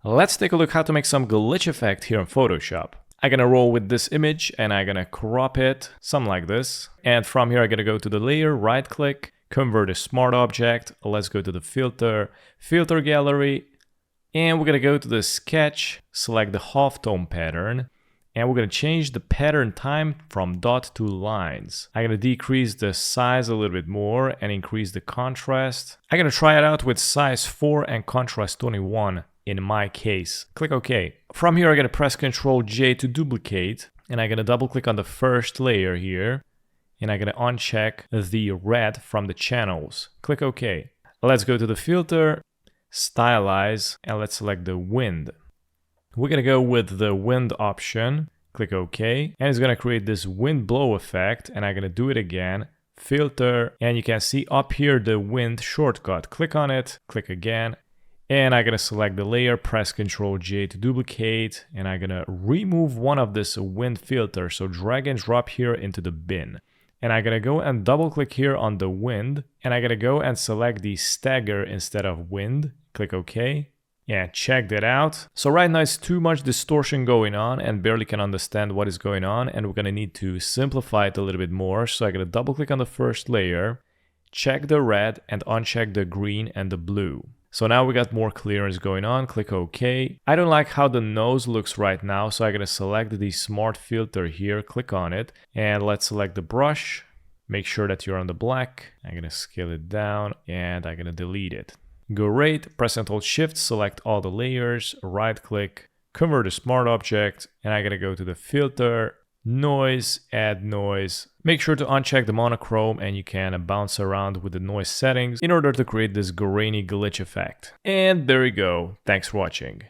Let's take a look how to make some glitch effect here in Photoshop. I'm gonna roll with this image and I'm gonna crop it, something like this. And from here I'm gonna go to the layer, right click, convert a smart object. Let's go to the filter, filter gallery, and we're gonna go to the sketch, select the halftone pattern, and we're gonna change the pattern time from dot to lines. I'm gonna decrease the size a little bit more and increase the contrast. I'm gonna try it out with size 4 and contrast 21 in my case. Click OK. From here, I'm gonna press Ctrl J to duplicate, and I'm gonna double click on the first layer here, and I'm gonna uncheck the red from the channels. Click OK. Let's go to the filter, stylize, and let's select the wind. We're gonna go with the wind option, click OK, and it's gonna create this wind blow effect, and I'm gonna do it again, filter, and you can see up here the wind shortcut. Click on it, click again, and I'm gonna select the layer, press Ctrl J to duplicate, and I'm gonna remove one of this wind filter, so drag and drop here into the bin. And I'm gonna go and double click here on the wind, and I'm gonna go and select the stagger instead of wind, click OK. Yeah, check that out. So right now it's too much distortion going on and barely can understand what is going on, and we're gonna need to simplify it a little bit more. So I'm gonna double click on the first layer, check the red and uncheck the green and the blue. So now we got more clearance going on, click OK. I don't like how the nose looks right now, so I'm gonna select the smart filter here, click on it, and let's select the brush. Make sure that you're on the black. I'm gonna scale it down and I'm gonna delete it. Great, press Ctrl Shift, select all the layers, right click, convert to smart object, and I'm gonna go to the filter, noise, add noise. Make sure to uncheck the monochrome and you can bounce around with the noise settings in order to create this grainy glitch effect. And there you go. Thanks for watching.